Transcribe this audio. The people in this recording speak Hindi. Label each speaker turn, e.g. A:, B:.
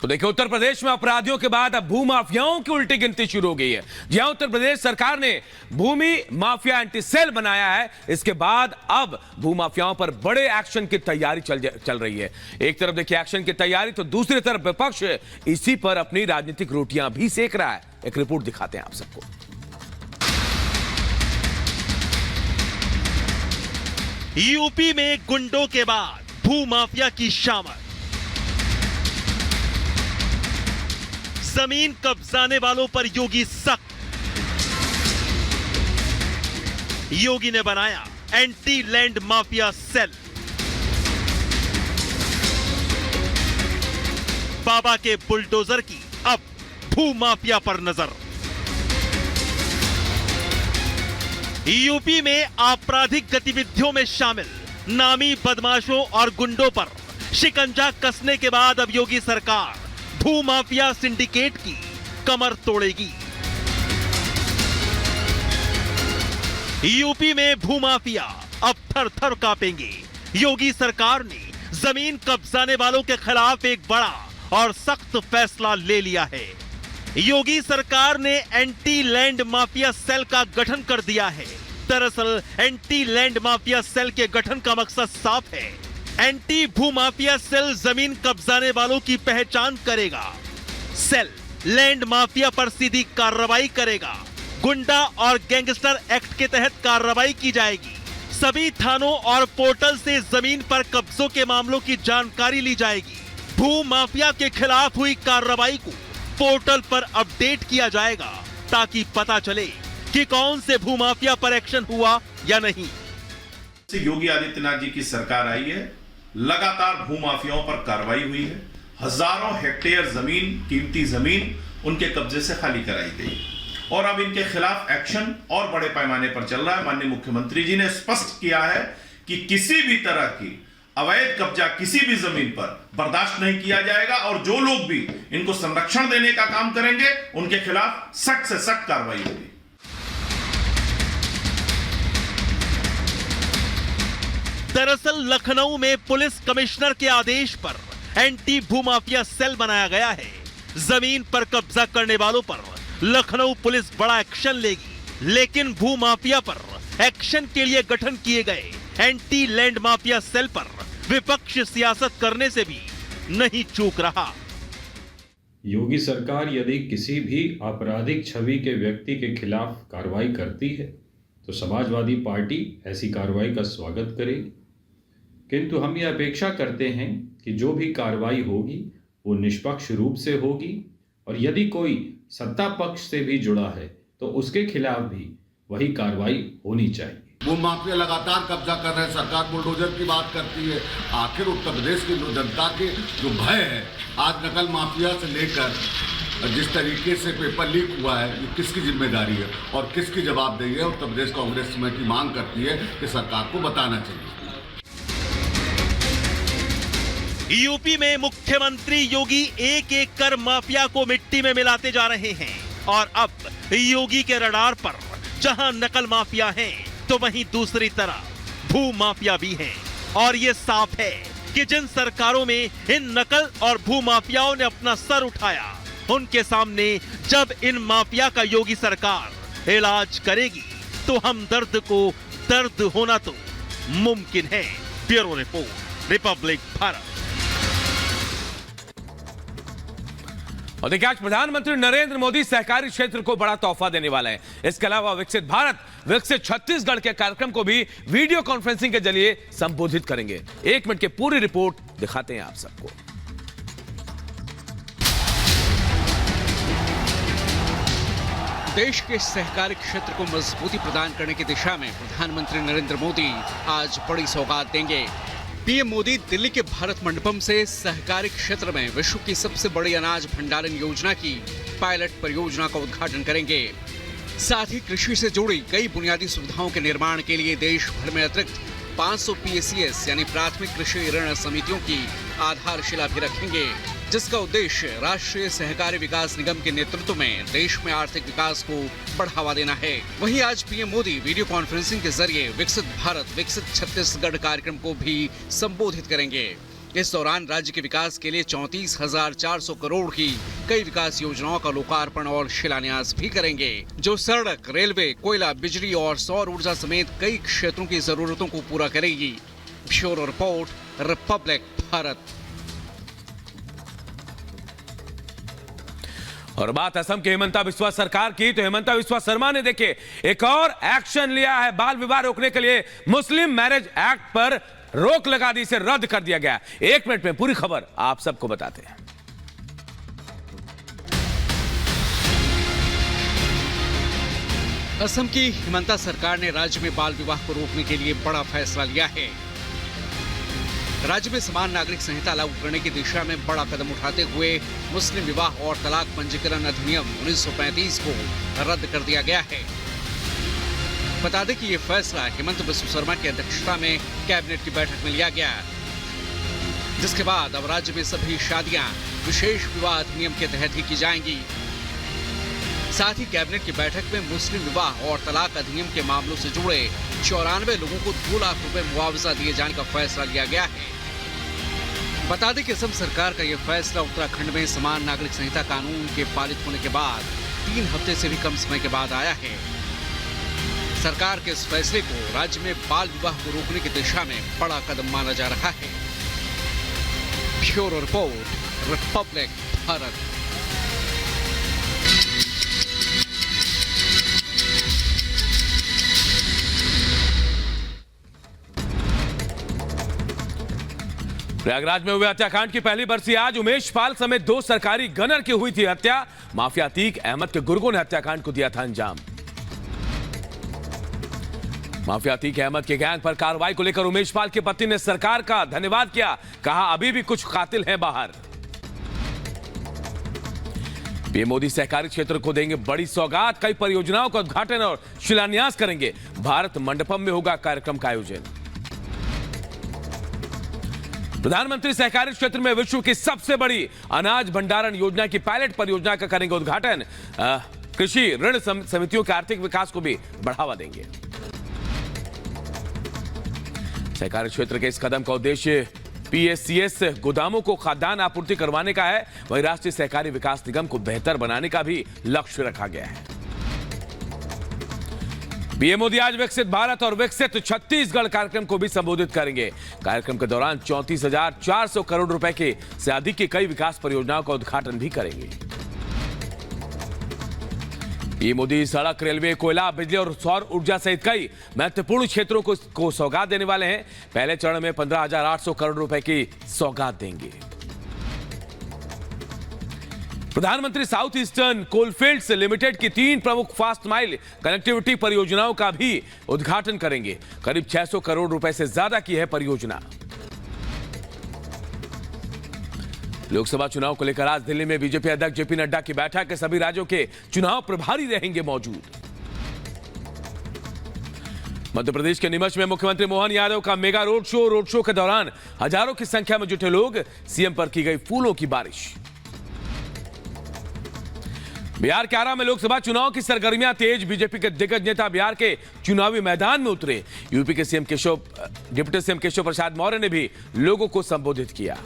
A: तो देखिए, उत्तर प्रदेश में अपराधियों के बाद अब भूमाफियाओं की उल्टी गिनती शुरू हो गई है। जहां उत्तर प्रदेश सरकार ने भूमि माफिया एंटी सेल बनाया है, इसके बाद अब भूमाफियाओं पर बड़े एक्शन की तैयारी चल रही है। एक तरफ देखिए एक्शन की तैयारी, तो दूसरी तरफ विपक्ष इसी पर अपनी राजनीतिक रोटियां भी सेक रहा है। एक रिपोर्ट दिखाते हैं आप सबको।
B: यूपी में गुंडों के बाद भूमाफिया की शामत। जमीन कब्जाने वालों पर योगी सख्त। योगी ने बनाया एंटी लैंड माफिया सेल। बाबा के बुलडोजर की अब भूमाफिया पर नजर। यूपी में आपराधिक गतिविधियों में शामिल नामी बदमाशों और गुंडों पर शिकंजा कसने के बाद अब योगी सरकार भूमाफिया सिंडिकेट की कमर तोड़ेगी। यूपी में भूमाफिया अब थर-थर कांपेंगे। योगी सरकार ने जमीन कब्जाने वालों के खिलाफ एक बड़ा और सख्त फैसला ले लिया है। योगी सरकार ने एंटी लैंड माफिया सेल का गठन कर दिया है। दरअसल एंटी लैंड माफिया सेल के गठन का मकसद साफ है। एंटी भूमाफिया सेल जमीन कब्जाने वालों की पहचान करेगा। सेल लैंड माफिया पर सीधी कार्रवाई करेगा। गुंडा और गैंगस्टर एक्ट के तहत कार्रवाई की जाएगी। सभी थानों और पोर्टल से जमीन पर कब्जों के मामलों की जानकारी ली जाएगी। भूमाफिया के खिलाफ हुई कार्रवाई को पोर्टल पर अपडेट किया जाएगा ताकि पता चले कि कौन से भूमाफिया पर एक्शन हुआ या नहीं।
C: योगी आदित्यनाथ जी की सरकार आई है, लगातार भूमाफियाओं पर कार्रवाई हुई है। हजारों हेक्टेयर जमीन, कीमती जमीन उनके कब्जे से खाली कराई गई और अब इनके खिलाफ एक्शन और बड़े पैमाने पर चल रहा है। माननीय मुख्यमंत्री जी ने स्पष्ट किया है कि किसी भी तरह की अवैध कब्जा किसी भी जमीन पर बर्दाश्त नहीं किया जाएगा और जो लोग भी इनको संरक्षण देने का काम करेंगे उनके खिलाफ सख्त से सख्त कार्रवाई होगी।
B: दरअसल लखनऊ में पुलिस कमिश्नर के आदेश पर एंटी भूमाफिया सेल बनाया गया है। जमीन पर कब्जा करने वालों पर लखनऊ पुलिस बड़ा एक्शन लेगी, लेकिन भूमाफिया पर एक्शन के लिए गठन किए गए एंटी लैंड माफिया सेल पर विपक्ष सियासत करने से भी नहीं चूक रहा।
D: योगी सरकार यदि किसी भी आपराधिक छवि के व्यक्ति के खिलाफ कार्रवाई करती है तो समाजवादी पार्टी ऐसी कार्रवाई का स्वागत करेगी, किंतु हम ये अपेक्षा करते हैं कि जो भी कार्रवाई होगी वो निष्पक्ष रूप से होगी और यदि कोई सत्ता पक्ष से भी जुड़ा है तो उसके खिलाफ भी वही कार्रवाई होनी चाहिए।
E: भूमाफिया लगातार कब्जा कर रहे हैं, सरकार बुलडोजर की बात करती है। आखिर उत्तर प्रदेश की जनता के जो भय है, आज नकल माफिया से लेकर जिस तरीके से पेपर लीक हुआ है, ये किसकी जिम्मेदारी है और किसकी जवाबदेही है? उत्तर प्रदेश कांग्रेस की मांग करती है कि सरकार को बताना चाहिए।
B: यूपी में मुख्यमंत्री योगी एक एक कर माफिया को मिट्टी में मिलाते जा रहे हैं और अब योगी के रडार पर जहां नकल माफिया हैं, तो वहीं दूसरी तरफ भू माफिया भी हैं। और ये साफ है कि जिन सरकारों में इन नकल और भू माफियाओं ने अपना सर उठाया, उनके सामने जब इन माफिया का योगी सरकार इलाज करेगी तो हमदर्द को दर्द होना तो मुमकिन है। Bureau report, Republic Bharat.
A: और देखिए, आज प्रधानमंत्री नरेंद्र मोदी सहकारी क्षेत्र को बड़ा तोहफा देने वाले हैं। इसके अलावा विकसित भारत, विकसित छत्तीसगढ़ के कार्यक्रम को भी वीडियो कॉन्फ्रेंसिंग के जरिए संबोधित करेंगे। 1 मिनट की पूरी रिपोर्ट दिखाते हैं आप सबको।
F: देश के सहकारी क्षेत्र को मजबूती प्रदान करने की दिशा में प्रधानमंत्री नरेंद्र मोदी आज बड़ी सौगात देंगे। पीएम मोदी दिल्ली के भारत मंडपम से सहकारी क्षेत्र में विश्व की सबसे बड़ी अनाज भंडारण योजना की पायलट परियोजना का उद्घाटन करेंगे। साथ ही कृषि से जुड़ी कई बुनियादी सुविधाओं के निर्माण के लिए देश भर में अतिरिक्त 500 PACS यानी प्राथमिक कृषि ऋण समितियों की आधारशिला भी रखेंगे, जिसका उद्देश्य राष्ट्रीय सहकारी विकास निगम के नेतृत्व में देश में आर्थिक विकास को बढ़ावा देना है। वहीं आज पीएम मोदी वीडियो कॉन्फ्रेंसिंग के जरिए विकसित भारत, विकसित छत्तीसगढ़ कार्यक्रम को भी संबोधित करेंगे। इस दौरान राज्य के विकास के लिए 34,400 करोड़ की कई विकास योजनाओं का लोकार्पण और शिलान्यास भी करेंगे, जो सड़क, रेलवे, कोयला, बिजली और सौर ऊर्जा समेत कई क्षेत्रों की जरूरतों को पूरा करेगी। Bureau report, Republic Bharat.
A: और बात असम के हिमंता बिस्वा सरकार की, तो हिमंता बिस्वा शर्मा ने देखिए एक और एक्शन लिया है। बाल विवाह रोकने के लिए मुस्लिम मैरिज एक्ट पर रोक लगा दी, इसे रद्द कर दिया गया। 1 मिनट में पूरी खबर आप सबको बताते हैं।
F: असम की हिमंता सरकार ने राज्य में बाल विवाह को रोकने के लिए बड़ा फैसला लिया है। राज्य में समान नागरिक संहिता लागू करने की दिशा में बड़ा कदम उठाते हुए मुस्लिम विवाह और तलाक पंजीकरण अधिनियम 1935 को रद्द कर दिया गया है। बता दें कि यह फैसला हिमंता बिस्वा शर्मा की अध्यक्षता में कैबिनेट की बैठक में लिया गया, जिसके बाद अब राज्य में सभी शादियां विशेष विवाह अधिनियम के तहत ही की जाएंगी। साथ ही कैबिनेट की बैठक में मुस्लिम विवाह और तलाक अधिनियम के मामलों से जुड़े 94 लोगों को 2 लाख रुपए मुआवजा दिए जाने का फैसला लिया गया है। बता दें कि असम सरकार का यह फैसला उत्तराखंड में समान नागरिक संहिता कानून के पारित होने के बाद 3 हफ्ते से भी कम समय के बाद आया है। सरकार के इस फैसले को राज्य में बाल विवाह को रोकने की दिशा में बड़ा कदम माना जा रहा है। Bureau report, Republic Bharat.
A: Prayagraj में हुए हत्याकांड की पहली बरसी आज। उमेश पाल समेत 2 सरकारी गनर की हुई थी हत्या। माफिया अतीक अहमद के गुर्गों ने हत्याकांड को दिया था अंजाम। माफिया अतीक अहमद के गैंग पर कार्रवाई को लेकर उमेश पाल की पत्नी ने सरकार का धन्यवाद किया, कहा अभी भी कुछ कातिल हैं बाहर। पीएम मोदी सहकारी क्षेत्र को देंगे बड़ी सौगात, कई परियोजनाओं का उद्घाटन और शिलान्यास करेंगे। भारत मंडपम में होगा कार्यक्रम का आयोजन। प्रधानमंत्री सहकारी क्षेत्र में विश्व की सबसे बड़ी अनाज भंडारण योजना की पायलट परियोजना का करेंगे उद्घाटन। कृषि ऋण समितियों के आर्थिक विकास को भी बढ़ावा देंगे। सहकारी क्षेत्र के इस कदम का उद्देश्य पीएससीएस गोदामों को खाद्यान्न आपूर्ति करवाने का है। वहीं राष्ट्रीय सहकारी विकास निगम को बेहतर बनाने का भी लक्ष्य रखा गया है। पीएम मोदी आज विकसित भारत और विकसित छत्तीसगढ़ कार्यक्रम को भी संबोधित करेंगे। कार्यक्रम के दौरान 34,400 करोड़ रुपए के से अधिक की कई विकास परियोजनाओं का उद्घाटन भी करेंगे। पीएम मोदी सड़क, रेलवे, कोयला, बिजली और सौर ऊर्जा सहित कई महत्वपूर्ण क्षेत्रों को सौगात देने वाले हैं। पहले चरण में 15,800 करोड़ रुपए की सौगात देंगे। प्रधानमंत्री साउथ ईस्टर्न कोलफील्ड्स लिमिटेड की 3 प्रमुख फास्ट माइल कनेक्टिविटी परियोजनाओं का भी उद्घाटन करेंगे। करीब 600 करोड़ रुपए से ज्यादा की है परियोजना। लोकसभा चुनाव को लेकर आज दिल्ली में बीजेपी अध्यक्ष जेपी नड्डा की बैठक है। सभी राज्यों के चुनाव प्रभारी रहेंगे मौजूद। मध्य प्रदेश के नीमच में मुख्यमंत्री मोहन यादव का मेगा रोड शो के दौरान हजारों की संख्या में जुटे लोग, सीएम पर की गई फूलों की बारिश। बिहार के आरा में लोकसभा चुनाव की सरगर्मियां तेज। बीजेपी के दिग्गज नेता बिहार के चुनावी मैदान में उतरे। यूपी के डिप्टी सीएम केशव प्रसाद मौर्य ने भी लोगों को संबोधित किया।